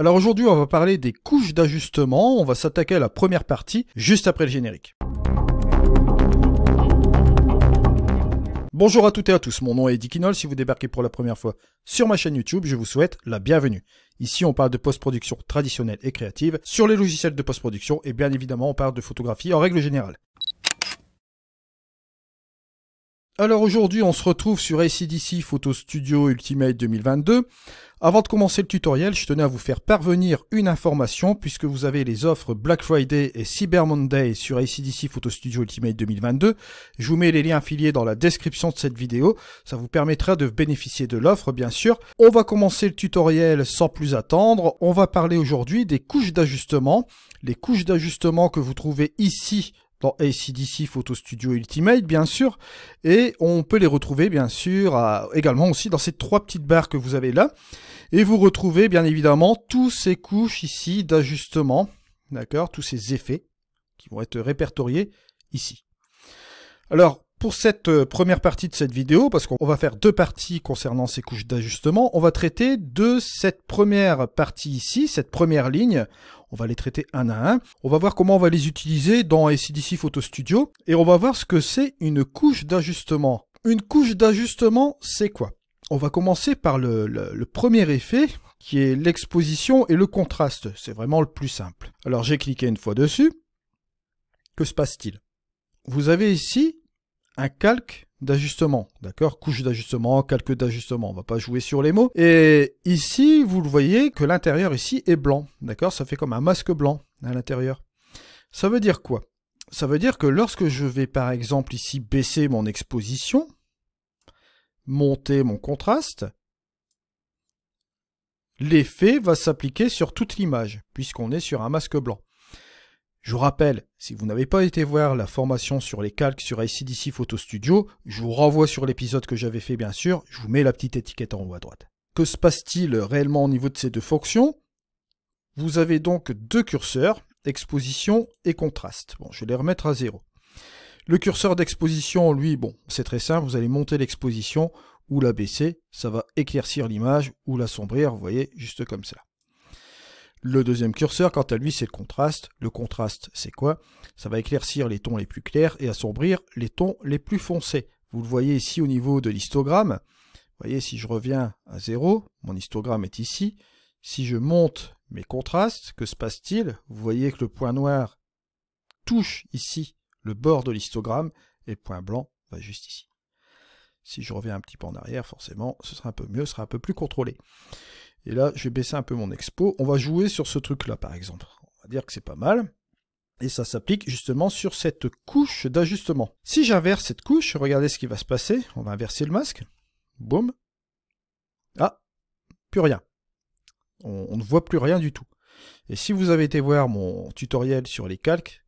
Alors aujourd'hui, on va parler des couches d'ajustement. On va s'attaquer à la première partie, juste après le générique. Bonjour à toutes et à tous, mon nom est Eddie Kinol. Si vous débarquez pour la première fois sur ma chaîne YouTube, je vous souhaite la bienvenue. Ici, on parle de post-production traditionnelle et créative sur les logiciels de post-production et bien évidemment, on parle de photographie en règle générale. Alors aujourd'hui, on se retrouve sur AC/DC Photo Studio Ultimate 2022. Avant de commencer le tutoriel, je tenais à vous faire parvenir une information puisque vous avez les offres Black Friday et Cyber Monday sur AC/DC Photo Studio Ultimate 2022. Je vous mets les liens affiliés dans la description de cette vidéo. Ça vous permettra de bénéficier de l'offre, bien sûr. On va commencer le tutoriel sans plus attendre. On va parler aujourd'hui des couches d'ajustement. Les couches d'ajustement que vous trouvez ici dans AC/DC Photo Studio Ultimate, bien sûr, et on peut les retrouver, bien sûr, également aussi dans ces trois petites barres que vous avez là, et vous retrouvez, bien évidemment, tous ces couches ici d'ajustement, d'accord, tous ces effets qui vont être répertoriés ici. Alors, pour cette première partie de cette vidéo, parce qu'on va faire deux parties concernant ces couches d'ajustement, on va traiter de cette première partie ici, cette première ligne. On va les traiter un à un. On va voir comment on va les utiliser dans AC/DC Photo Studio. Et on va voir ce que c'est une couche d'ajustement. Une couche d'ajustement, c'est quoi? On va commencer par le premier effet, qui est l'exposition et le contraste. C'est vraiment le plus simple. Alors j'ai cliqué une fois dessus. Que se passe-t-il? Vous avez ici un calque d'ajustement, d'accord? Couche d'ajustement, calque d'ajustement, on va pas jouer sur les mots. Et ici, vous le voyez que l'intérieur ici est blanc, d'accord? Ça fait comme un masque blanc à l'intérieur. Ça veut dire quoi? Ça veut dire que lorsque je vais par exemple ici baisser mon exposition, monter mon contraste, l'effet va s'appliquer sur toute l'image, puisqu'on est sur un masque blanc. Je vous rappelle, si vous n'avez pas été voir la formation sur les calques sur AC/DC Photo Studio, je vous renvoie sur l'épisode que j'avais fait bien sûr, je vous mets la petite étiquette en haut à droite. Que se passe-t-il réellement au niveau de ces deux fonctions? Vous avez donc deux curseurs, exposition et contraste. Bon, je vais les remettre à 0. Le curseur d'exposition, lui, bon, c'est très simple, vous allez monter l'exposition ou la baisser, ça va éclaircir l'image ou l'assombrir, vous voyez, juste comme ça. Le deuxième curseur, quant à lui, c'est le contraste. Le contraste, c'est quoi? Ça va éclaircir les tons les plus clairs et assombrir les tons les plus foncés. Vous le voyez ici au niveau de l'histogramme. Vous voyez, si je reviens à 0, mon histogramme est ici. Si je monte mes contrastes, que se passe-t-il? Vous voyez que le point noir touche ici le bord de l'histogramme et le point blanc va juste ici. Si je reviens un petit peu en arrière, forcément, ce sera un peu mieux, ce sera un peu plus contrôlé. Et là, je vais baisser un peu mon expo. On va jouer sur ce truc-là, par exemple. On va dire que c'est pas mal. Et ça s'applique justement sur cette couche d'ajustement. Si j'inverse cette couche, regardez ce qui va se passer. On va inverser le masque. Boum. Ah, plus rien. On ne voit plus rien du tout. Et si vous avez été voir mon tutoriel sur les calques,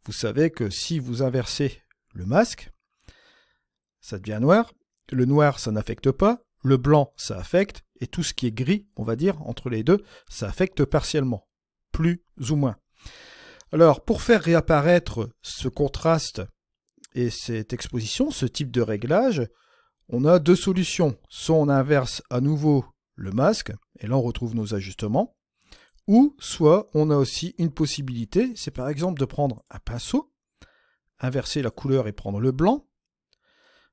vous savez que si vous inversez le masque, ça devient noir. Le noir, ça n'affecte pas. Le blanc, ça affecte. Et tout ce qui est gris, on va dire, entre les deux, ça affecte partiellement, plus ou moins. Alors, pour faire réapparaître ce contraste et cette exposition, ce type de réglage, on a deux solutions. Soit on inverse à nouveau le masque, et là on retrouve nos ajustements, ou soit on a aussi une possibilité, c'est par exemple de prendre un pinceau, inverser la couleur et prendre le blanc,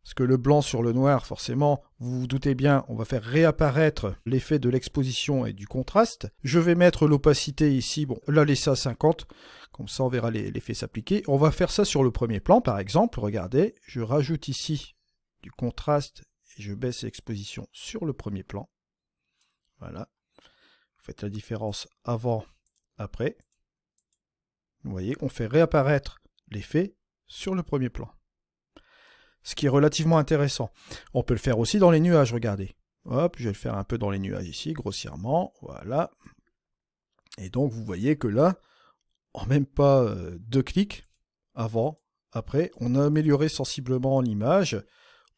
parce que le blanc sur le noir, forcément, vous vous doutez bien, on va faire réapparaître l'effet de l'exposition et du contraste. Je vais mettre l'opacité ici, bon, la laisser à 50, comme ça on verra l'effet s'appliquer. On va faire ça sur le premier plan, par exemple, regardez, je rajoute ici du contraste et je baisse l'exposition sur le premier plan. Voilà, vous faites la différence avant, après. Vous voyez, on fait réapparaître l'effet sur le premier plan. Ce qui est relativement intéressant. On peut le faire aussi dans les nuages, regardez. Hop, je vais le faire un peu dans les nuages ici, grossièrement. Voilà. Et donc, vous voyez que là, en même pas 2 clics, avant, après, on a amélioré sensiblement l'image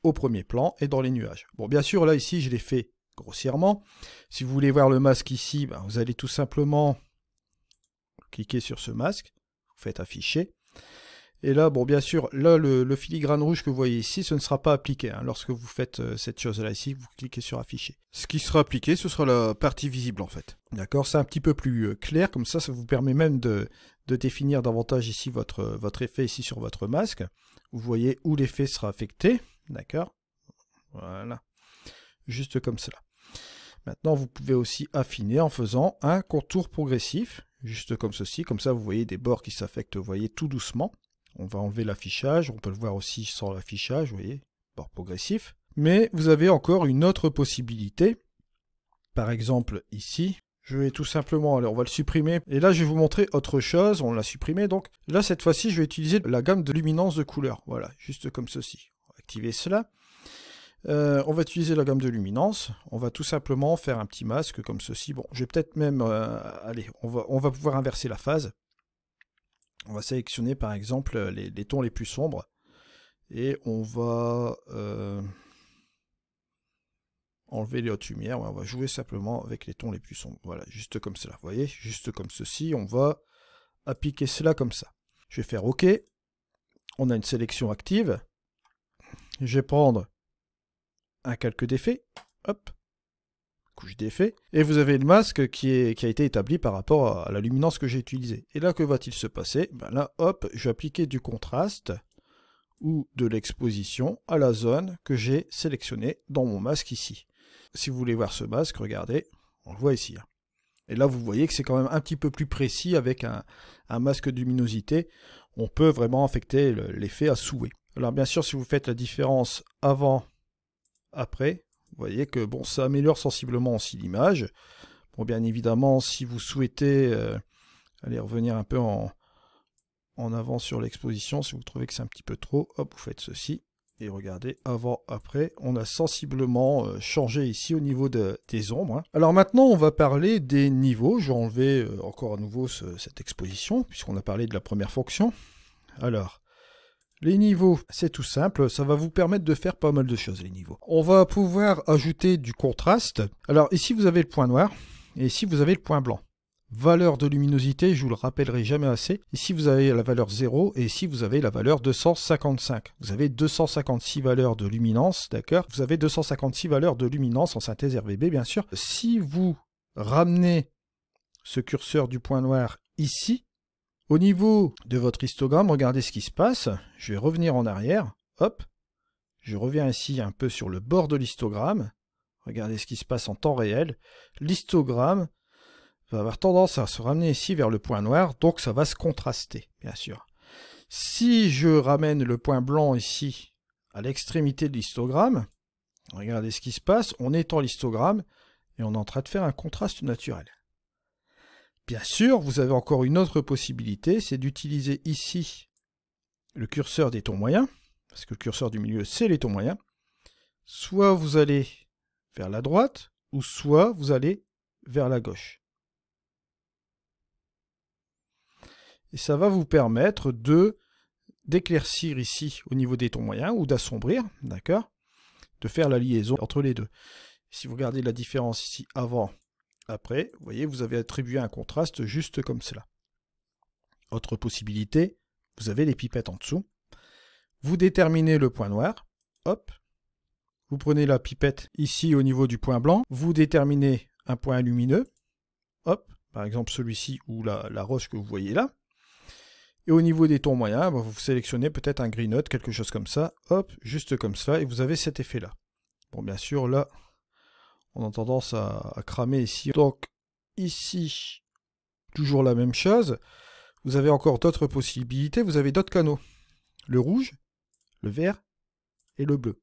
au premier plan et dans les nuages. Bon, bien sûr, là, ici, je l'ai fait grossièrement. Si vous voulez voir le masque ici, ben, vous allez tout simplement cliquer sur ce masque. Vous faites afficher. Et là, bon, bien sûr, là, le filigrane rouge que vous voyez ici, ce ne sera pas appliqué. Hein, lorsque vous faites cette chose-là ici, vous cliquez sur afficher. Ce qui sera appliqué, ce sera la partie visible en fait. D'accord, c'est un petit peu plus clair, comme ça vous permet même de définir davantage ici votre effet ici sur votre masque. Vous voyez où l'effet sera affecté. D'accord, voilà, juste comme cela. Maintenant, vous pouvez aussi affiner en faisant un contour progressif, juste comme ceci. Comme ça, vous voyez des bords qui s'affectent, vous voyez, tout doucement. On va enlever l'affichage, on peut le voir aussi sans l'affichage, vous voyez, bord progressif. Mais vous avez encore une autre possibilité. Par exemple, ici, je vais tout simplement, alors on va le supprimer. Et là, je vais vous montrer autre chose, on l'a supprimé. Donc là, cette fois-ci, je vais utiliser la gamme de luminance de couleurs. Voilà, juste comme ceci. On va activer cela. On va utiliser la gamme de luminance. On va tout simplement faire un petit masque comme ceci. Bon, je vais peut-être même... allez, on va pouvoir inverser la phase. On va sélectionner par exemple les tons les plus sombres et on va enlever les hautes lumières. On va jouer simplement avec les tons les plus sombres. Voilà, juste comme cela. Vous voyez, juste comme ceci. On va appliquer cela comme ça. Je vais faire OK. On a une sélection active. Je vais prendre un calque d'effet. Hop. Couche d'effet, et vous avez le masque qui a été établi par rapport à la luminance que j'ai utilisée. Et là, que va-t-il se passer? Ben là, hop, je vais appliquer du contraste ou de l'exposition à la zone que j'ai sélectionnée dans mon masque ici. Si vous voulez voir ce masque, regardez, on le voit ici. Et là, vous voyez que c'est quand même un petit peu plus précis avec un masque de luminosité. On peut vraiment affecter l'effet à souhait. Alors bien sûr, si vous faites la différence avant, après, vous voyez que bon, ça améliore sensiblement aussi l'image. Bon, bien évidemment, si vous souhaitez aller revenir un peu en avant sur l'exposition, si vous trouvez que c'est un petit peu trop, hop, vous faites ceci. Et regardez, avant, après, on a sensiblement changé ici au niveau des ombres. Hein. Alors maintenant, on va parler des niveaux. Je vais enlever encore à nouveau cette exposition, puisqu'on a parlé de la première fonction. Alors... les niveaux, c'est tout simple, ça va vous permettre de faire pas mal de choses, les niveaux. On va pouvoir ajouter du contraste. Alors ici, vous avez le point noir, et ici, vous avez le point blanc. Valeur de luminosité, je vous le rappellerai jamais assez. Ici, vous avez la valeur 0, et ici, vous avez la valeur 255. Vous avez 256 valeurs de luminance, d'accord? Vous avez 256 valeurs de luminance en synthèse RGB, bien sûr. Si vous ramenez ce curseur du point noir ici, au niveau de votre histogramme, regardez ce qui se passe. Je vais revenir en arrière. Hop. Je reviens ici un peu sur le bord de l'histogramme. Regardez ce qui se passe en temps réel. L'histogramme va avoir tendance à se ramener ici vers le point noir. Donc ça va se contraster, bien sûr. Si je ramène le point blanc ici à l'extrémité de l'histogramme, regardez ce qui se passe. On étend l'histogramme et on est en train de faire un contraste naturel. Bien sûr, vous avez encore une autre possibilité, c'est d'utiliser ici le curseur des tons moyens, parce que le curseur du milieu, c'est les tons moyens. Soit vous allez vers la droite, ou soit vous allez vers la gauche. Et ça va vous permettre d'éclaircir ici au niveau des tons moyens, ou d'assombrir, d'accord, de faire la liaison entre les deux. Si vous regardez la différence ici avant, après, vous voyez, vous avez attribué un contraste juste comme cela. Autre possibilité, vous avez les pipettes en dessous. Vous déterminez le point noir. Hop. Vous prenez la pipette ici au niveau du point blanc. Vous déterminez un point lumineux. Hop. Par exemple celui-ci ou la roche que vous voyez là. Et au niveau des tons moyens, vous sélectionnez peut-être un green note, quelque chose comme ça. Hop, juste comme cela. Et vous avez cet effet-là. Bon, bien sûr, là... on a tendance à cramer ici. Donc, ici, toujours la même chose. Vous avez encore d'autres possibilités. Vous avez d'autres canaux. Le rouge, le vert et le bleu.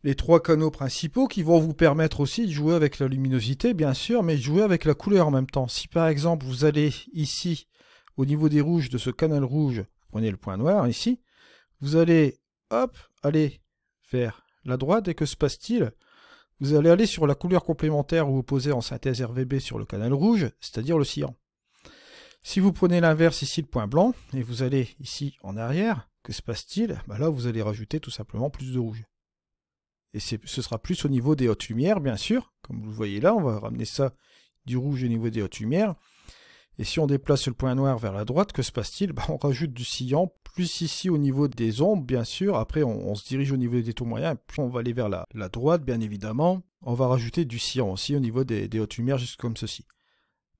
Les trois canaux principaux qui vont vous permettre aussi de jouer avec la luminosité, bien sûr, mais de jouer avec la couleur en même temps. Si par exemple, vous allez ici, au niveau des rouges, de ce canal rouge, vous prenez le point noir ici, vous allez, hop, aller vers la droite, et que se passe-t-il ? Vous allez aller sur la couleur complémentaire ou opposée en synthèse RGB sur le canal rouge, c'est-à-dire le cyan. Si vous prenez l'inverse ici, le point blanc, et vous allez ici en arrière, que se passe-t-il? Là, vous allez rajouter tout simplement plus de rouge. Et ce sera plus au niveau des hautes lumières, bien sûr. Comme vous le voyez là, on va ramener ça du rouge au niveau des hautes lumières. Et si on déplace le point noir vers la droite, que se passe-t-il? On rajoute du cyan, plus ici au niveau des ombres, bien sûr. Après, on se dirige au niveau des taux moyens, puis on va aller vers la droite, bien évidemment. On va rajouter du cyan aussi au niveau des hautes lumières, juste comme ceci.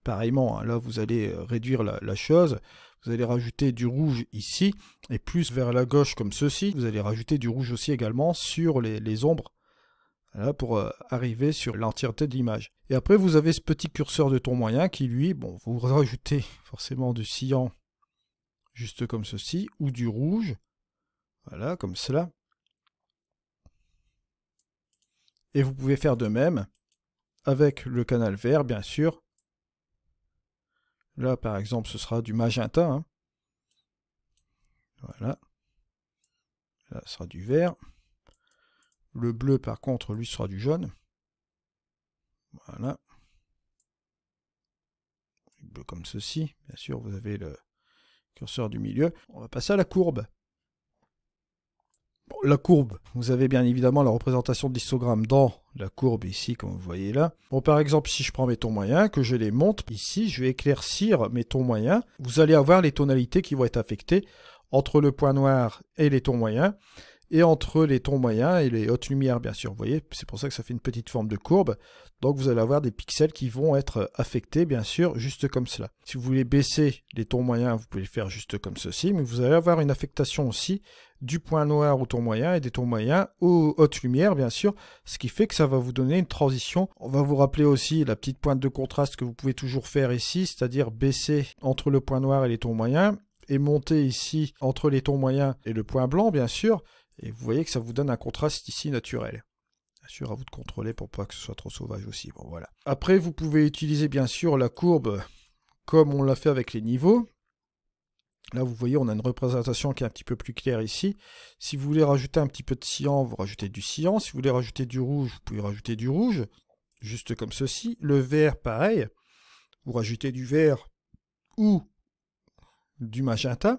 Pareillement, hein, là, vous allez réduire la chose. Vous allez rajouter du rouge ici, et plus vers la gauche comme ceci. Vous allez rajouter du rouge aussi également sur les ombres. Voilà, pour arriver sur l'entièreté de l'image. Et après, vous avez ce petit curseur de ton moyen qui, lui, bon, vous rajoutez forcément du cyan, juste comme ceci, ou du rouge, voilà, comme cela. Et vous pouvez faire de même avec le canal vert, bien sûr. Là, par exemple, ce sera du magenta. Hein. Voilà. Là, ce sera du vert. Le bleu, par contre, lui, sera du jaune. Voilà. Le bleu comme ceci. Bien sûr, vous avez le curseur du milieu. On va passer à la courbe. Bon, la courbe, vous avez bien évidemment la représentation de l'histogramme dans la courbe ici, comme vous voyez là. Bon, par exemple, si je prends mes tons moyens, que je les monte ici, je vais éclaircir mes tons moyens. Vous allez avoir les tonalités qui vont être affectées entre le point noir et les tons moyens. Et entre les tons moyens et les hautes lumières, bien sûr. Vous voyez, c'est pour ça que ça fait une petite forme de courbe. Donc vous allez avoir des pixels qui vont être affectés, bien sûr, juste comme cela. Si vous voulez baisser les tons moyens, vous pouvez le faire juste comme ceci. Mais vous allez avoir une affectation aussi du point noir au ton moyen et des tons moyens aux hautes lumières, bien sûr. Ce qui fait que ça va vous donner une transition. On va vous rappeler aussi la petite pointe de contraste que vous pouvez toujours faire ici, c'est-à-dire baisser entre le point noir et les tons moyens. Et monter ici entre les tons moyens et le point blanc, bien sûr. Et vous voyez que ça vous donne un contraste ici naturel. Bien sûr, à vous de contrôler pour pas que ce soit trop sauvage aussi. Bon, voilà. Après, vous pouvez utiliser bien sûr la courbe comme on l'a fait avec les niveaux. Là, vous voyez, on a une représentation qui est un petit peu plus claire ici. Si vous voulez rajouter un petit peu de cyan, vous rajoutez du cyan. Si vous voulez rajouter du rouge, vous pouvez rajouter du rouge, juste comme ceci. Le vert, pareil. Vous rajoutez du vert ou du magenta.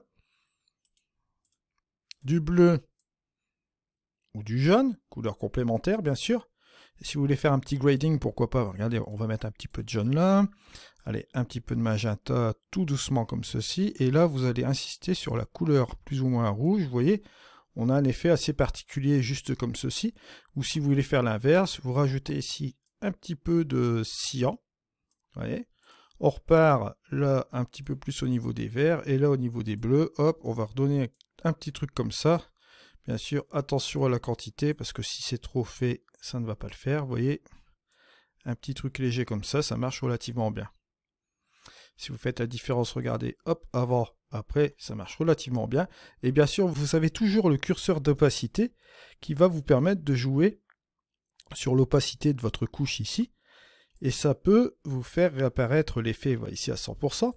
Du bleu ou du jaune, couleur complémentaire bien sûr. Et si vous voulez faire un petit grading, pourquoi pas, regardez, on va mettre un petit peu de jaune là, allez, un petit peu de magenta tout doucement comme ceci, et là vous allez insister sur la couleur plus ou moins rouge, vous voyez, on a un effet assez particulier juste comme ceci, ou si vous voulez faire l'inverse, vous rajoutez ici un petit peu de cyan, vous voyez, on repart là un petit peu plus au niveau des verts, et là au niveau des bleus, hop, on va redonner un petit truc comme ça. Bien sûr, attention à la quantité, parce que si c'est trop fait, ça ne va pas le faire. Vous voyez, un petit truc léger comme ça marche relativement bien. Si vous faites la différence, regardez, hop, avant, après, ça marche relativement bien. Et bien sûr, vous avez toujours le curseur d'opacité qui va vous permettre de jouer sur l'opacité de votre couche ici. Et ça peut vous faire réapparaître l'effet ici à 100%.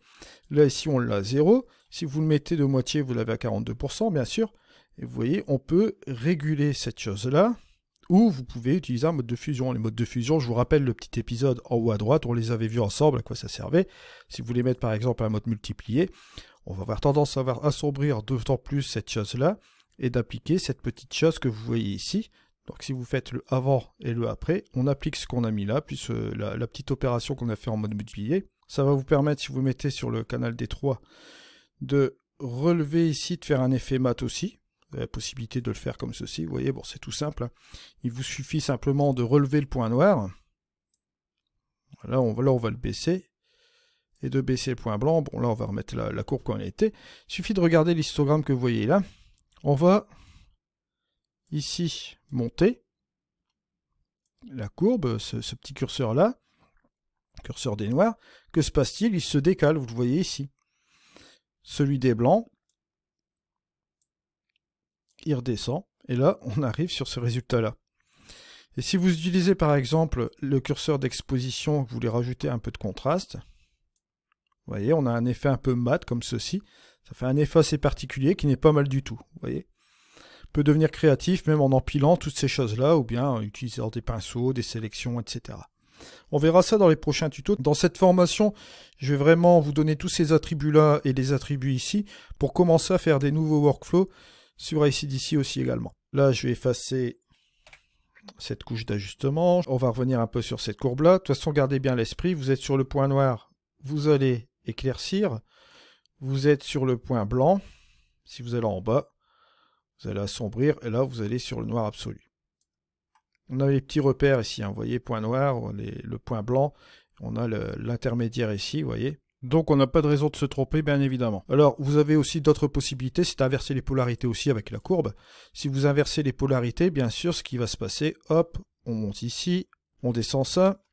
Là, ici, on l'a à 0. Si vous le mettez de moitié, vous l'avez à 42%, bien sûr. Et vous voyez, on peut réguler cette chose-là, ou vous pouvez utiliser un mode de fusion. Les modes de fusion, je vous rappelle le petit épisode en haut à droite, on les avait vus ensemble, à quoi ça servait. Si vous voulez mettre par exemple un mode multiplié, on va avoir tendance à assombrir d'autant plus cette chose-là, et d'appliquer cette petite chose que vous voyez ici. Donc si vous faites le avant et le après, on applique ce qu'on a mis là, puis la petite opération qu'on a fait en mode multiplié. Ça va vous permettre, si vous mettez sur le canal D3, de relever ici, de faire un effet mat aussi. Vous avez la possibilité de le faire comme ceci. Vous voyez, bon, c'est tout simple. Hein. Il vous suffit simplement de relever le point noir. Là, on va le baisser. Et de baisser le point blanc. Bon, là, on va remettre la courbe comme elle était. Il suffit de regarder l'histogramme que vous voyez là. On va ici monter la courbe, ce petit curseur-là. Curseur des noirs. Que se passe-t-il? Il se décale, vous le voyez ici. Celui des blancs, il redescend, et là, on arrive sur ce résultat-là. Et si vous utilisez par exemple le curseur d'exposition, vous voulez rajouter un peu de contraste, vous voyez, on a un effet un peu mat comme ceci. Ça fait un effet assez particulier qui n'est pas mal du tout. Vous voyez, on peut devenir créatif même en empilant toutes ces choses-là, ou bien en utilisant des pinceaux, des sélections, etc. On verra ça dans les prochains tutos. Dans cette formation, je vais vraiment vous donner tous ces attributs-là et les attributs ici pour commencer à faire des nouveaux workflows sur AC/DC aussi également. Là, je vais effacer cette couche d'ajustement. On va revenir un peu sur cette courbe-là. De toute façon, gardez bien l'esprit. Vous êtes sur le point noir. Vous allez éclaircir, vous êtes sur le point blanc. Si vous allez en bas, vous allez assombrir et là vous allez sur le noir absolu. On a les petits repères ici, hein, vous voyez, point noir, le point blanc, on a l'intermédiaire ici, vous voyez. Donc on n'a pas de raison de se tromper, bien évidemment. Alors vous avez aussi d'autres possibilités, c'est d'inverser les polarités aussi avec la courbe. Si vous inversez les polarités, bien sûr, ce qui va se passer, hop, on monte ici, on descend ça.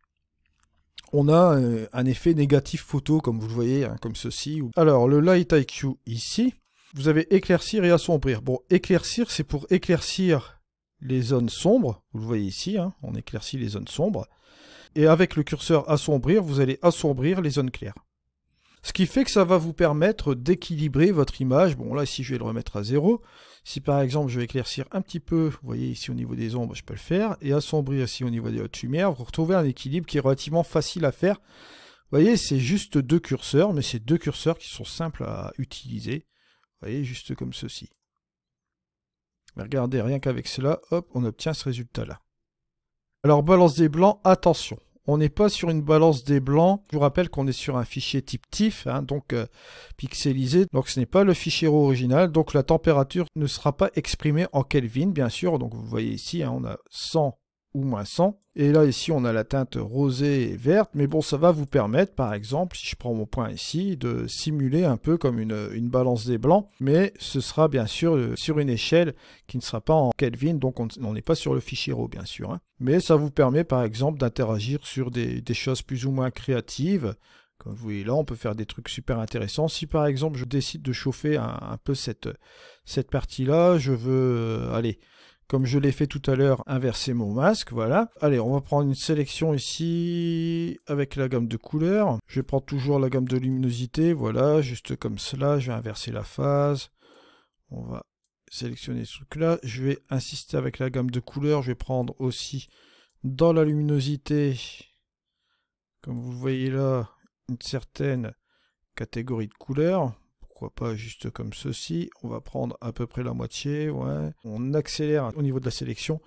On a un effet négatif photo, comme vous le voyez, hein, comme ceci. Alors le Light IQ ici, vous avez éclaircir et assombrir. Bon, éclaircir, c'est pour éclaircir les zones sombres. Vous le voyez ici, hein, on éclaircit les zones sombres. Et avec le curseur assombrir, vous allez assombrir les zones claires. Ce qui fait que ça va vous permettre d'équilibrer votre image. Bon, là, ici, je vais le remettre à 0. Si, par exemple, je vais éclaircir un petit peu, vous voyez, ici, au niveau des ombres, je peux le faire. Et assombrir ici, au niveau des hautes lumières, vous retrouvez un équilibre qui est relativement facile à faire. Vous voyez, c'est juste 2 curseurs, mais c'est 2 curseurs qui sont simples à utiliser. Vous voyez, juste comme ceci. Mais regardez, rien qu'avec cela, hop, on obtient ce résultat-là. Alors, balance des blancs, attention. On n'est pas sur une balance des blancs. Je vous rappelle qu'on est sur un fichier type TIFF, hein, donc pixelisé. Donc ce n'est pas le fichier original. Donc la température ne sera pas exprimée en Kelvin, bien sûr. Donc vous voyez ici, hein, on a 100 ou moins 100. Et là, ici, on a la teinte rosée et verte. Mais bon, ça va vous permettre, par exemple, si je prends mon point ici, de simuler un peu comme une balance des blancs. Mais ce sera bien sûr sur une échelle qui ne sera pas en Kelvin. Donc, on n'est pas sur le fichier RAW, bien sûr. Hein. Mais ça vous permet, par exemple, d'interagir sur des choses plus ou moins créatives. Comme vous voyez là, on peut faire des trucs super intéressants. Si, par exemple, je décide de chauffer un peu cette partie-là, je veux... allez... Comme je l'ai fait tout à l'heure, inverser mon masque, voilà. Allez, on va prendre une sélection ici avec la gamme de couleurs. Je vais prendre toujours la gamme de luminosité, voilà, juste comme cela. Je vais inverser la phase. On va sélectionner ce truc-là. Je vais insister avec la gamme de couleurs. Je vais prendre aussi dans la luminosité, comme vous le voyez là, une certaine catégorie de couleurs. Pourquoi pas juste comme ceci. On va prendre à peu près la moitié. Ouais. On accélère au niveau de la sélection.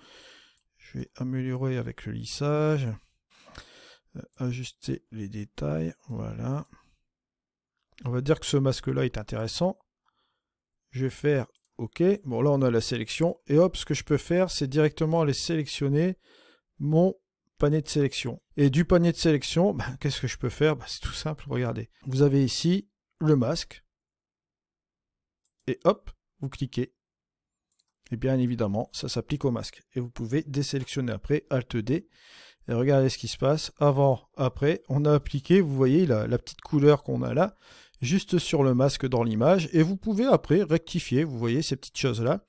Je vais améliorer avec le lissage. Ajuster les détails. Voilà. On va dire que ce masque-là est intéressant. Je vais faire OK. Bon, là, on a la sélection. Et hop, ce que je peux faire, c'est directement aller sélectionner mon panier de sélection. Et du panier de sélection, qu'est-ce que je peux faire? C'est tout simple. Regardez. Vous avez ici le masque. Et hop, vous cliquez. Et bien évidemment, ça s'applique au masque. Et vous pouvez désélectionner après, Alt D. Et regardez ce qui se passe. Avant, après, on a appliqué, vous voyez la petite couleur qu'on a là, juste sur le masque dans l'image. Et vous pouvez après rectifier, vous voyez ces petites choses-là.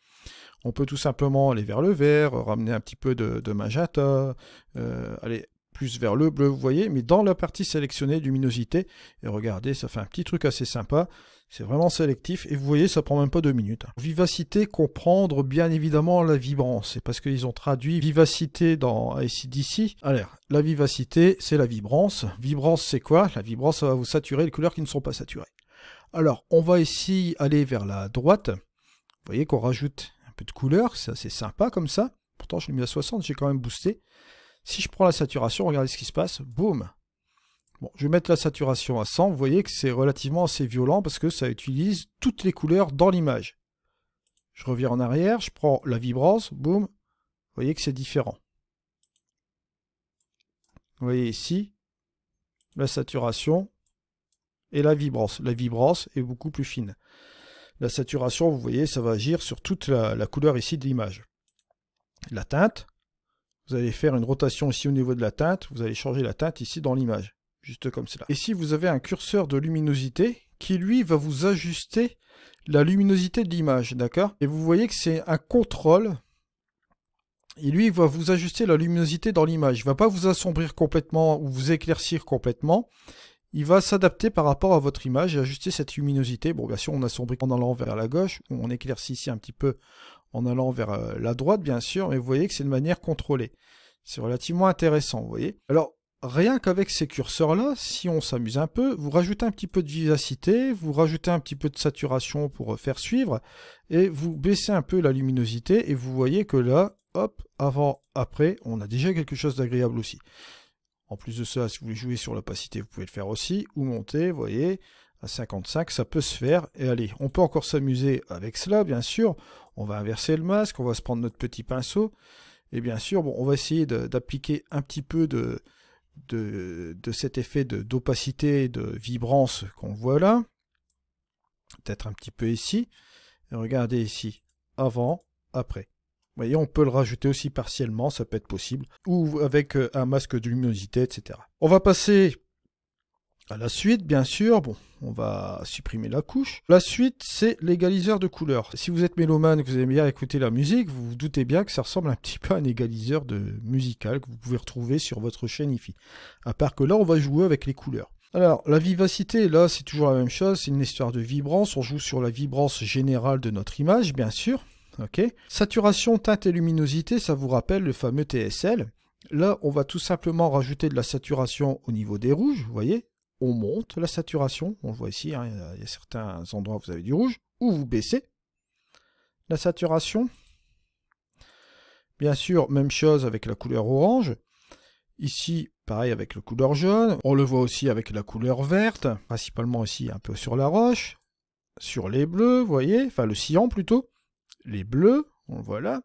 On peut tout simplement aller vers le vert, ramener un petit peu de magenta, aller plus vers le bleu, vous voyez. Mais dans la partie sélectionnée, luminosité, et regardez, ça fait un petit truc assez sympa. C'est vraiment sélectif et vous voyez, ça prend même pas 2 minutes. Vivacité, comprendre bien évidemment la vibrance. C'est parce qu'ils ont traduit vivacité dans AC/DC. Alors, la vivacité, c'est la vibrance. Vibrance, c'est quoi? La vibrance, ça va vous saturer les couleurs qui ne sont pas saturées. Alors, on va ici aller vers la droite. Vous voyez qu'on rajoute un peu de couleur. C'est assez sympa comme ça. Pourtant, je l'ai mis à 60, j'ai quand même boosté. Si je prends la saturation, regardez ce qui se passe. Boum! Bon, je vais mettre la saturation à 100. Vous voyez que c'est relativement assez violent parce que ça utilise toutes les couleurs dans l'image. Je reviens en arrière, je prends la vibrance, boum. Vous voyez que c'est différent. Vous voyez ici, la saturation et la vibrance. La vibrance est beaucoup plus fine. La saturation, vous voyez, ça va agir sur toute la couleur ici de l'image. La teinte, vous allez faire une rotation ici au niveau de la teinte. Vous allez changer la teinte ici dans l'image. Juste comme cela. Et si vous avez un curseur de luminosité qui lui va vous ajuster la luminosité de l'image, d'accord? Et vous voyez que c'est un contrôle. Et lui, il va vous ajuster la luminosité dans l'image. Il ne va pas vous assombrir complètement ou vous éclaircir complètement. Il va s'adapter par rapport à votre image et ajuster cette luminosité. Bon, bien sûr, on assombrit en allant vers la gauche, ou on éclaircit ici un petit peu en allant vers la droite, bien sûr. Mais vous voyez que c'est de manière contrôlée. C'est relativement intéressant, vous voyez. Alors, rien qu'avec ces curseurs-là, si on s'amuse un peu, vous rajoutez un petit peu de vivacité, vous rajoutez un petit peu de saturation pour faire suivre, et vous baissez un peu la luminosité, et vous voyez que là, hop, avant, après, on a déjà quelque chose d'agréable aussi. En plus de ça, si vous voulez jouer sur l'opacité, vous pouvez le faire aussi, ou monter, vous voyez, à 55, ça peut se faire. Et allez, on peut encore s'amuser avec cela, bien sûr. On va inverser le masque, on va se prendre notre petit pinceau. Et bien sûr, bon, on va essayer d'appliquer un petit peu de cet effet d'opacité et de vibrance qu'on voit là. Peut-être un petit peu ici. Et regardez ici, avant, après. Vous voyez, on peut le rajouter aussi partiellement, ça peut être possible. Ou avec un masque de luminosité, etc. On va passer à la suite, bien sûr. Bon, on va supprimer la couche. La suite, c'est l'égaliseur de couleurs. Si vous êtes mélomane, que vous aimez bien écouter la musique, vous vous doutez bien que ça ressemble un petit peu à un égaliseur musical que vous pouvez retrouver sur votre chaîne IFI. À part que là, on va jouer avec les couleurs. Alors, la vivacité, là, c'est toujours la même chose. C'est une histoire de vibrance. On joue sur la vibrance générale de notre image, bien sûr. Ok. Saturation, teinte et luminosité, ça vous rappelle le fameux TSL. Là, on va tout simplement rajouter de la saturation au niveau des rouges, vous voyez. On monte la saturation, on le voit ici, hein, il y a certains endroits où vous avez du rouge, ou vous baissez la saturation. Bien sûr, même chose avec la couleur orange. Ici, pareil avec la couleur jaune. On le voit aussi avec la couleur verte, principalement ici un peu sur la roche, sur les bleus, vous voyez, enfin le cyan plutôt. Les bleus, on le voit là.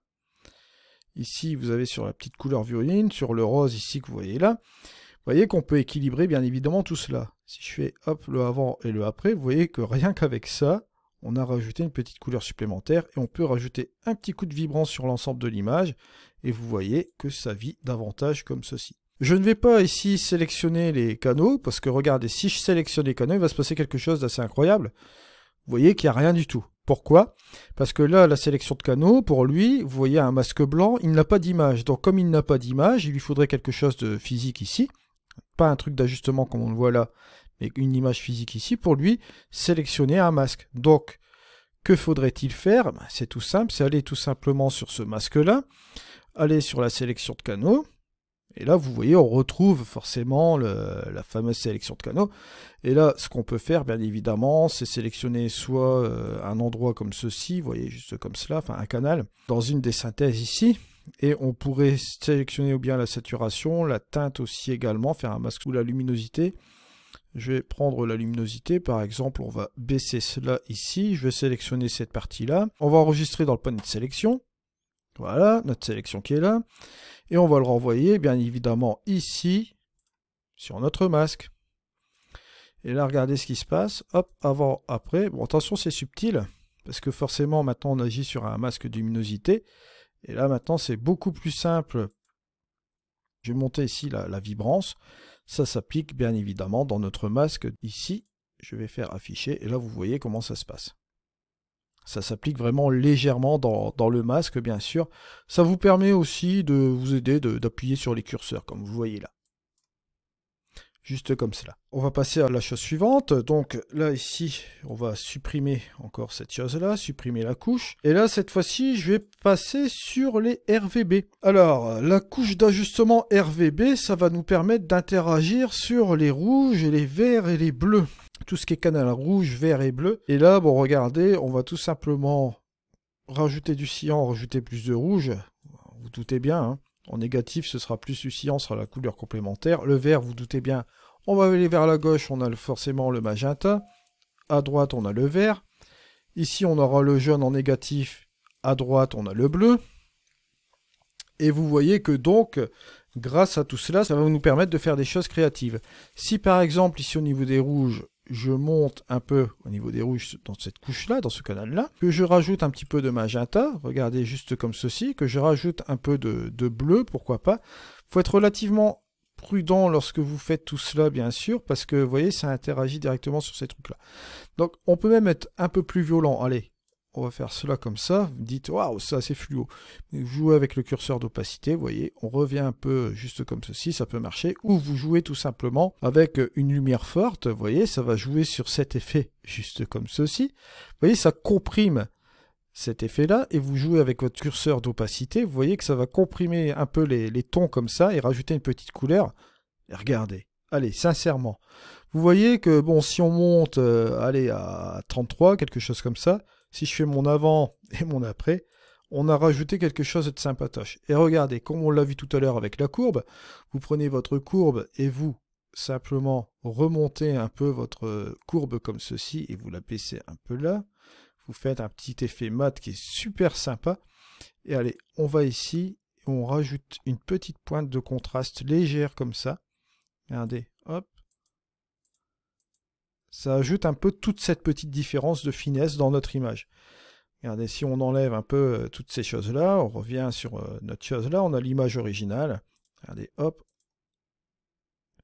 Ici, vous avez sur la petite couleur violine, sur le rose ici que vous voyez là. Vous voyez qu'on peut équilibrer bien évidemment tout cela. Si je fais hop le avant et le après, vous voyez que rien qu'avec ça, on a rajouté une petite couleur supplémentaire et on peut rajouter un petit coup de vibrance sur l'ensemble de l'image et vous voyez que ça vit davantage comme ceci. Je ne vais pas ici sélectionner les canaux parce que regardez, si je sélectionne les canaux, il va se passer quelque chose d'assez incroyable. Vous voyez qu'il n'y a rien du tout. Pourquoi? Parce que là, la sélection de canaux, pour lui, vous voyez un masque blanc, il n'a pas d'image. Donc comme il n'a pas d'image, il lui faudrait quelque chose de physique ici. Pas un truc d'ajustement comme on le voit là, mais une image physique ici. Pour lui, sélectionner un masque. Donc, que faudrait-il faire? C'est tout simple, c'est aller tout simplement sur ce masque-là, aller sur la sélection de canaux. Et là, vous voyez, on retrouve forcément la fameuse sélection de canaux. Et là, ce qu'on peut faire, bien évidemment, c'est sélectionner soit un endroit comme ceci, vous voyez, juste comme cela, enfin un canal, dans une des synthèses ici. Et on pourrait sélectionner ou bien la saturation, la teinte aussi également, faire un masque ou la luminosité. Je vais prendre la luminosité, par exemple, on va baisser cela ici. Je vais sélectionner cette partie-là. On va enregistrer dans le panneau de sélection. Voilà, notre sélection qui est là. Et on va le renvoyer, bien évidemment, ici, sur notre masque. Et là, regardez ce qui se passe. Hop, avant, après. Bon, attention, c'est subtil, parce que forcément, maintenant, on agit sur un masque de luminosité. Et là, maintenant, c'est beaucoup plus simple. Je vais monter ici la vibrance. Ça s'applique, bien évidemment, dans notre masque. Ici, je vais faire afficher. Et là, vous voyez comment ça se passe. Ça s'applique vraiment légèrement dans le masque, bien sûr. Ça vous permet aussi de vous aider d'appuyer sur les curseurs, comme vous voyez là. Juste comme cela. On va passer à la chose suivante. Donc là, ici, on va supprimer encore cette chose-là, supprimer la couche. Et là, cette fois-ci, je vais passer sur les RVB. Alors, la couche d'ajustement RVB, ça va nous permettre d'interagir sur les rouges, et les verts et les bleus. Tout ce qui est canal rouge, vert et bleu. Et là, bon, regardez, on va tout simplement rajouter du cyan, rajouter plus de rouge. Vous doutez bien, hein. En négatif, ce sera plus du cyan, ce sera la couleur complémentaire. Le vert, vous doutez bien, on va aller vers la gauche, on a forcément le magenta. À droite, on a le vert. Ici, on aura le jaune en négatif. À droite, on a le bleu. Et vous voyez que donc, grâce à tout cela, ça va nous permettre de faire des choses créatives. Si par exemple, ici au niveau des rouges, je monte un peu au niveau des rouges dans cette couche-là, dans ce canal-là, que je rajoute un petit peu de magenta, regardez juste comme ceci, que je rajoute un peu de bleu, pourquoi pas. Il faut être relativement prudent lorsque vous faites tout cela, bien sûr, parce que, vous voyez, ça interagit directement sur ces trucs-là. Donc, on peut même être un peu plus violent. Allez, on va faire cela comme ça. Vous me dites, waouh, ça c'est fluo. Vous jouez avec le curseur d'opacité, vous voyez, on revient un peu juste comme ceci, ça peut marcher. Ou vous jouez tout simplement avec une lumière forte, vous voyez, ça va jouer sur cet effet juste comme ceci. Vous voyez, ça comprime cet effet-là, et vous jouez avec votre curseur d'opacité, vous voyez que ça va comprimer un peu les tons comme ça, et rajouter une petite couleur. Et regardez, allez, sincèrement. Vous voyez que, bon, si on monte, allez, à 33, quelque chose comme ça, si je fais mon avant et mon après, on a rajouté quelque chose de sympatoche. Et regardez, comme on l'a vu tout à l'heure avec la courbe, vous prenez votre courbe et vous simplement remontez un peu votre courbe comme ceci et vous la baissez un peu là. Vous faites un petit effet mat qui est super sympa. Et allez, on va ici, on rajoute une petite pointe de contraste légère comme ça. Regardez, hop. Ça ajoute un peu toute cette petite différence de finesse dans notre image. Regardez, si on enlève un peu toutes ces choses-là, on revient sur notre chose-là, on a l'image originale. Regardez, hop.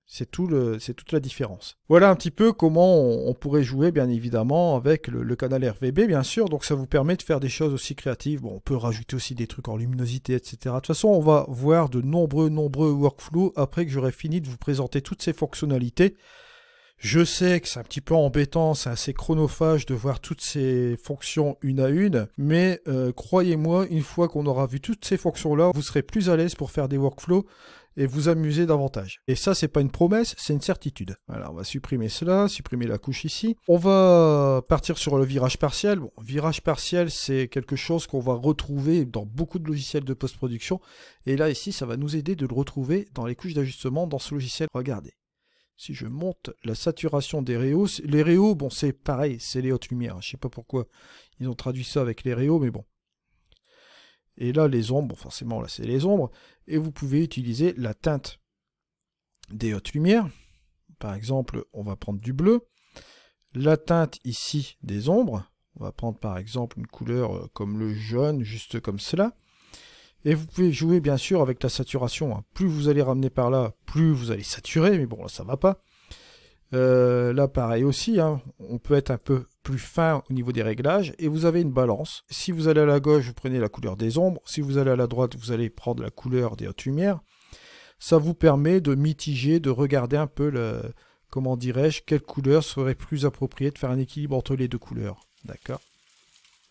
C'est toute la différence. Voilà un petit peu comment on pourrait jouer, bien évidemment, avec le canal RVB, bien sûr. Donc ça vous permet de faire des choses aussi créatives. Bon, on peut rajouter aussi des trucs en luminosité, etc. De toute façon, on va voir de nombreux workflows après que j'aurai fini de vous présenter toutes ces fonctionnalités. Je sais que c'est un petit peu embêtant, c'est assez chronophage de voir toutes ces fonctions une à une, mais croyez-moi, une fois qu'on aura vu toutes ces fonctions-là, vous serez plus à l'aise pour faire des workflows et vous amuser davantage. Et ça, c'est pas une promesse, c'est une certitude. Alors, on va supprimer cela, supprimer la couche ici. On va partir sur le virage partiel. Bon, virage partiel, c'est quelque chose qu'on va retrouver dans beaucoup de logiciels de post-production. Et là, ici, ça va nous aider de le retrouver dans les couches d'ajustement dans ce logiciel. Regardez. Si je monte la saturation des réaux, les réaux, bon, c'est pareil, c'est les hautes lumières. Je sais pas pourquoi ils ont traduit ça avec les réaux, mais bon. Et là, les ombres, bon, forcément, là, c'est les ombres. Et vous pouvez utiliser la teinte des hautes lumières. Par exemple, on va prendre du bleu. La teinte ici des ombres. On va prendre par exemple une couleur comme le jaune, juste comme cela. Et vous pouvez jouer bien sûr avec la saturation. Hein. Plus vous allez ramener par là, plus vous allez saturer. Mais bon, là, ça va pas. Là, pareil aussi. Hein. On peut être un peu plus fin au niveau des réglages. Et vous avez une balance. Si vous allez à la gauche, vous prenez la couleur des ombres. Si vous allez à la droite, vous allez prendre la couleur des hautes lumières. Ça vous permet de mitiger, de regarder un peu, comment dirais-je, quelle couleur serait plus appropriée, de faire un équilibre entre les deux couleurs. D'accord?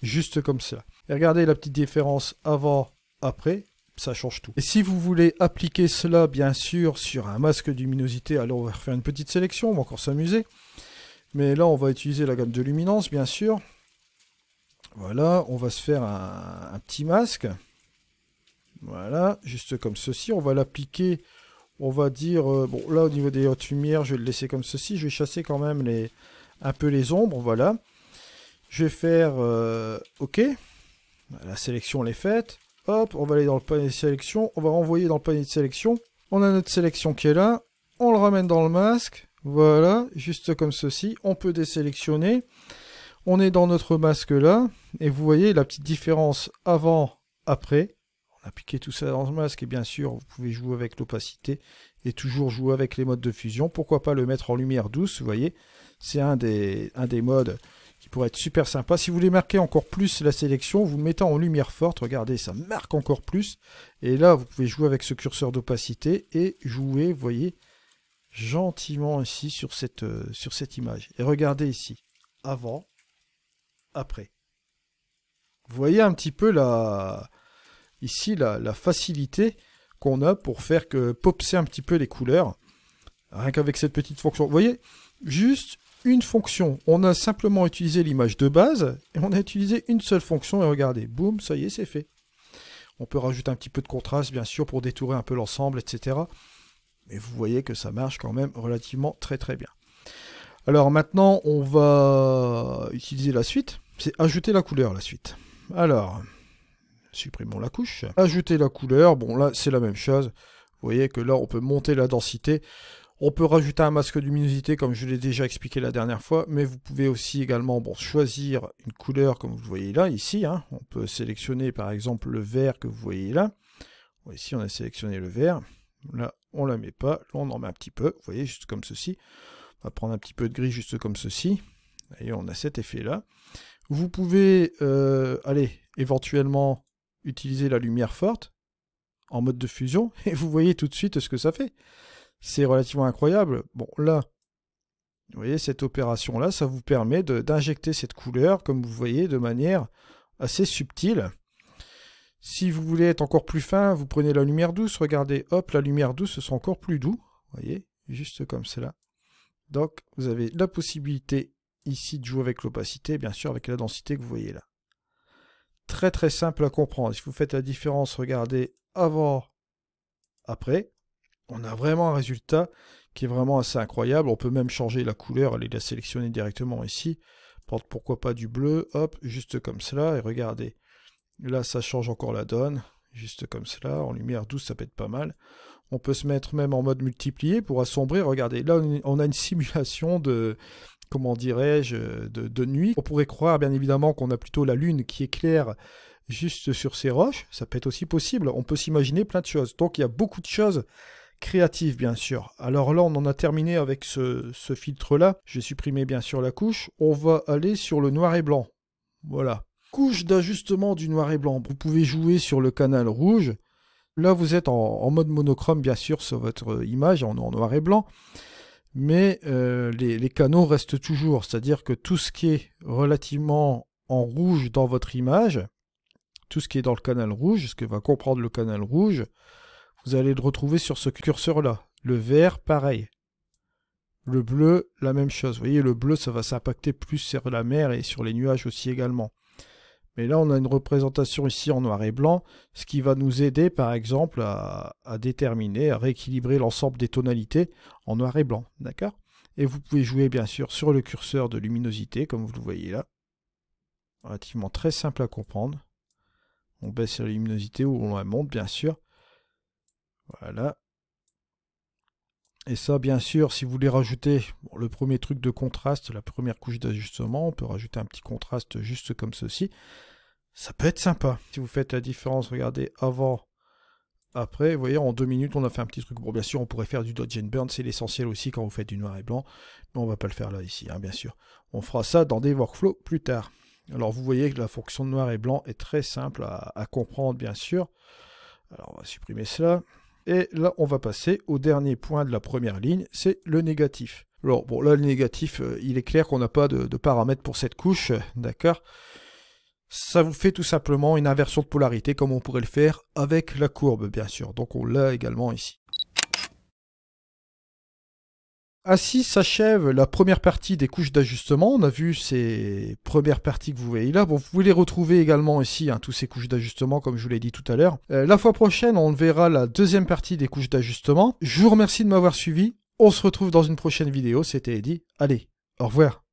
Juste comme ça. Et regardez la petite différence avant, après, ça change tout. Et si vous voulez appliquer cela, bien sûr, sur un masque de luminosité, alors on va faire une petite sélection, on va encore s'amuser. Mais là, on va utiliser la gamme de luminance, bien sûr. Voilà, on va se faire un petit masque. Voilà, juste comme ceci. On va l'appliquer, on va dire... bon, là, au niveau des hautes lumières, je vais le laisser comme ceci. Je vais chasser quand même un peu les ombres, voilà. Je vais faire OK. La sélection est faite. Hop, on va aller dans le panier de sélection. On va renvoyer dans le panier de sélection. On a notre sélection qui est là. On le ramène dans le masque. Voilà, juste comme ceci. On peut désélectionner. On est dans notre masque là. Et vous voyez la petite différence avant, après. On a appliqué tout ça dans le masque. Et bien sûr, vous pouvez jouer avec l'opacité. Et toujours jouer avec les modes de fusion. Pourquoi pas le mettre en lumière douce, vous voyez. C'est un des modes qui pourrait être super sympa. Si vous voulez marquer encore plus la sélection, vous le mettez en lumière forte. Regardez, ça marque encore plus. Et là, vous pouvez jouer avec ce curseur d'opacité et jouer, vous voyez, gentiment ici sur cette image. Et regardez ici, avant, après. Vous voyez un petit peu ici la facilité qu'on a pour faire popser un petit peu les couleurs. Rien qu'avec cette petite fonction. Vous voyez, juste une fonction. On a simplement utilisé l'image de base et on a utilisé une seule fonction et regardez, boum, ça y est, c'est fait. On peut rajouter un petit peu de contraste, bien sûr, pour détourer un peu l'ensemble, etc. Mais vous voyez que ça marche quand même relativement très très bien. Alors maintenant, on va utiliser la suite. C'est ajouter la couleur, la suite. Alors, supprimons la couche. Ajouter la couleur, bon là, c'est la même chose. Vous voyez que là, on peut monter la densité. On peut rajouter un masque de luminosité comme je l'ai déjà expliqué la dernière fois, mais vous pouvez aussi également choisir une couleur comme vous voyez là, ici. Hein. On peut sélectionner par exemple le vert que vous voyez là. Ici on a sélectionné le vert. Là on ne la met pas, là on en met un petit peu, vous voyez, juste comme ceci. On va prendre un petit peu de gris juste comme ceci. Et on a cet effet là. Vous pouvez aller éventuellement utiliser la lumière forte en mode de fusion et vous voyez tout de suite ce que ça fait. C'est relativement incroyable. Bon, là, vous voyez, cette opération-là, ça vous permet d'injecter cette couleur, comme vous voyez, de manière assez subtile. Si vous voulez être encore plus fin, vous prenez la lumière douce. Regardez, hop, la lumière douce, ce sera encore plus doux. Vous voyez, juste comme cela. Donc, vous avez la possibilité ici de jouer avec l'opacité, bien sûr, avec la densité que vous voyez là. très très simple à comprendre. Si vous faites la différence, regardez avant, après, on a vraiment un résultat qui est vraiment assez incroyable. On peut même changer la couleur, aller la sélectionner directement ici. Pourquoi pas du bleu, hop, juste comme cela, et regardez. Là, ça change encore la donne, juste comme cela, en lumière douce, ça peut être pas mal. On peut se mettre même en mode multiplié pour assombrir. Regardez, là, on a une simulation de, comment dirais-je, de nuit. On pourrait croire, bien évidemment, qu'on a plutôt la lune qui éclaire juste sur ces roches. Ça peut être aussi possible. On peut s'imaginer plein de choses. Donc, il y a beaucoup de choses créatives, bien sûr. Alors là, on en a terminé avec ce filtre-là. Je vais supprimer, bien sûr, la couche. On va aller sur le noir et blanc. Voilà. Couche d'ajustement du noir et blanc. Vous pouvez jouer sur le canal rouge. Là, vous êtes en mode monochrome, bien sûr, sur votre image, en noir et blanc. Mais les canaux restent toujours. C'est-à-dire que tout ce qui est relativement en rouge dans votre image, tout ce qui est dans le canal rouge, ce que va comprendre le canal rouge, vous allez le retrouver sur ce curseur-là. Le vert, pareil. Le bleu, la même chose. Vous voyez, le bleu, ça va s'impacter plus sur la mer et sur les nuages aussi également. Mais là, on a une représentation ici en noir et blanc, ce qui va nous aider, par exemple, à déterminer, à rééquilibrer l'ensemble des tonalités en noir et blanc. D'accord? Et vous pouvez jouer, bien sûr, sur le curseur de luminosité, comme vous le voyez là. Relativement très simple à comprendre. On baisse la luminosité ou on la monte, bien sûr. Voilà. Et ça, bien sûr, si vous voulez rajouter le premier truc de contraste, la première couche d'ajustement, on peut rajouter un petit contraste juste comme ceci. Ça peut être sympa. Si vous faites la différence, regardez avant, après, vous voyez, en 2 minutes, on a fait un petit truc. Bon, bien sûr, on pourrait faire du dodge and burn, c'est l'essentiel aussi quand vous faites du noir et blanc, mais on ne va pas le faire là, ici, hein, bien sûr. On fera ça dans des workflows plus tard. Alors, vous voyez que la fonction de noir et blanc est très simple à comprendre, bien sûr. Alors, on va supprimer cela. Et là, on va passer au dernier point de la première ligne, c'est le négatif. Alors, bon, là, le négatif, il est clair qu'on n'a pas de paramètres pour cette couche, d'accord? Ça vous fait tout simplement une inversion de polarité, comme on pourrait le faire avec la courbe, bien sûr. Donc, on l'a également ici. Ainsi s'achève la première partie des couches d'ajustement. On a vu ces premières parties que vous voyez là. Bon, vous pouvez les retrouver également ici, hein, tous ces couches d'ajustement, comme je vous l'ai dit tout à l'heure. La fois prochaine, on verra la deuxième partie des couches d'ajustement. Je vous remercie de m'avoir suivi. On se retrouve dans une prochaine vidéo. C'était Eddy. Allez, au revoir.